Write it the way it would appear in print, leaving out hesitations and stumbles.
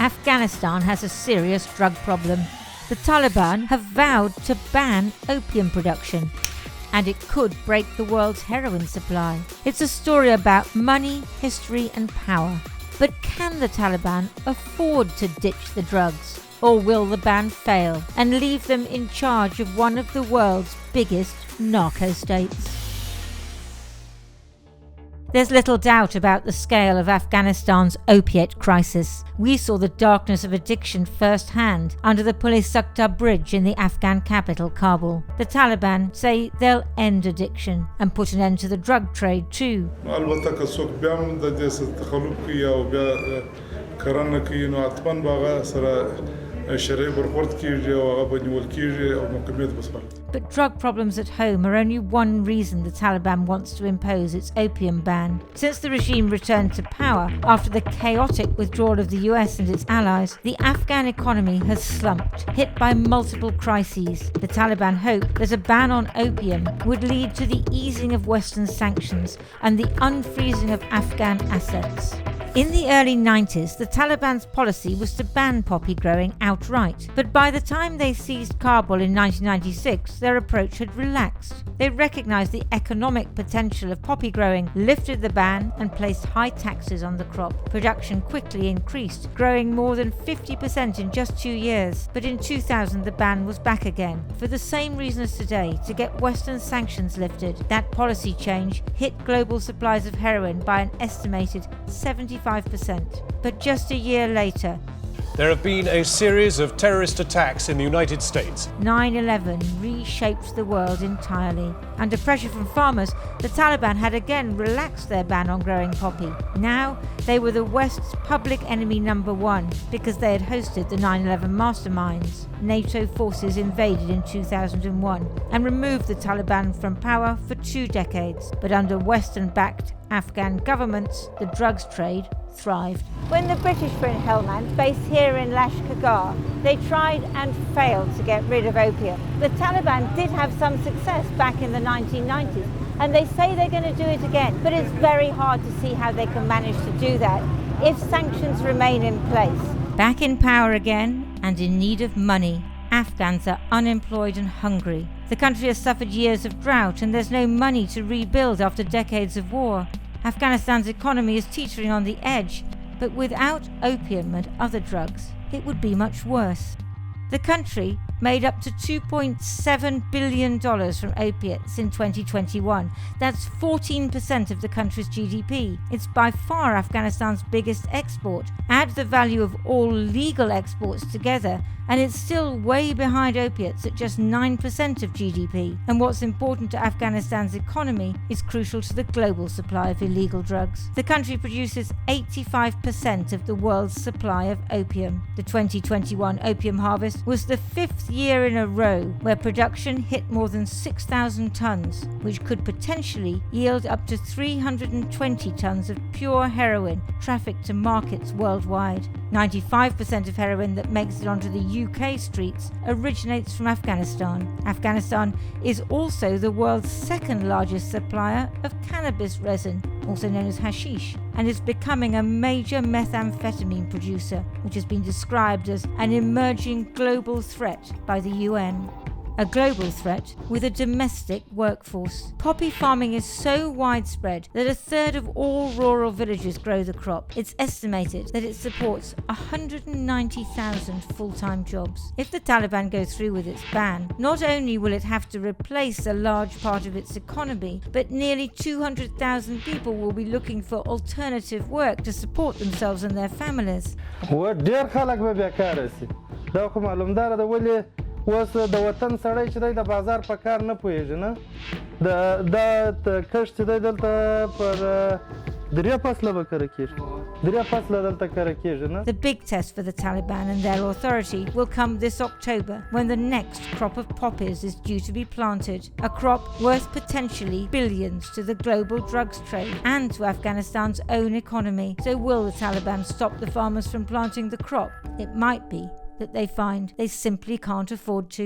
Afghanistan has a serious drug problem. The Taliban have vowed to ban opium production, and it could break the world's heroin supply. It's a story about money, history and power. But can the Taliban afford to ditch the drugs? Or will the ban fail and leave them in charge of one of the world's biggest narco-states? There's little doubt about the scale of Afghanistan's opiate crisis. We saw the darkness of addiction firsthand under the Puli-Sukta bridge in the Afghan capital, Kabul. The Taliban say they'll end addiction and put an end to the drug trade too. But drug problems at home are only one reason the Taliban wants to impose its opium ban. Since the regime returned to power after the chaotic withdrawal of the US and its allies, the Afghan economy has slumped, hit by multiple crises. The Taliban hope that a ban on opium would lead to the easing of Western sanctions and the unfreezing of Afghan assets. In the early 90s, the Taliban's policy was to ban poppy growing outright, but by the time they seized Kabul in 1996, their approach had relaxed. They recognized the economic potential of poppy growing, lifted the ban, and placed high taxes on the crop. Production quickly increased, growing more than 50% in just 2 years. But in 2000, the ban was back again, for the same reason as today, to get Western sanctions lifted. That policy change hit global supplies of heroin by an estimated 75%. But just a year later, there have been a series of terrorist attacks in the United States. 9/11 reshaped the world entirely. Under pressure from farmers, the Taliban had again relaxed their ban on growing poppy. Now, they were the West's public enemy number one because they had hosted the 9/11 masterminds. NATO forces invaded in 2001 and removed the Taliban from power for 2 decades. But under Western-backed Afghan governments, the drugs trade thrived. When the British were in Helmand, based here in Lashkar, they tried and failed to get rid of opium. The Taliban did have some success back in the 1990s, and they say they're going to do it again. But it's very hard to see how they can manage to do that if sanctions remain in place. Back in power again and in need of money, Afghans are unemployed and hungry. The country has suffered years of drought and there's no money to rebuild after decades of war. Afghanistan's economy is teetering on the edge, but without opium and other drugs, it would be much worse. The country made up to $2.7 billion from opiates in 2021. That's 14% of the country's GDP. It's by far Afghanistan's biggest export. Add the value of all legal exports together, and it's still way behind opiates at just 9% of GDP. And what's important to Afghanistan's economy is crucial to the global supply of illegal drugs. The country produces 85% of the world's supply of opium. The 2021 opium harvest was the 5th year in a row where production hit more than 6,000 tons, which could potentially yield up to 320 tons of pure heroin trafficked to markets worldwide. 95% of heroin that makes it onto the UK streets originates from Afghanistan. Afghanistan is also the world's second largest supplier of cannabis resin, also known as hashish, and is becoming a major methamphetamine producer, which has been described as an emerging global threat by the UN. A global threat with a domestic workforce. Poppy farming is so widespread that 1/3 of all rural villages grow the crop. It's estimated that it supports 190,000 full-time jobs. If the Taliban go through with its ban, not only will it have to replace a large part of its economy, but nearly 200,000 people will be looking for alternative work to support themselves and their families. اوس د وطن سړی چې دی د بازار په کار نه پوهېږي نه د کښت چې دی دلته پر 3 فصله به کره کېږي 3 فصله دلته کره کېږي نه. The big test for the Taliban and their authority will come this October when the next crop of poppies is due to be planted, a crop worth potentially billions to the global drugs trade and to Afghanistan's own economy. So will the Taliban stop the farmers from planting the crop? It might be that they find they simply can't afford to.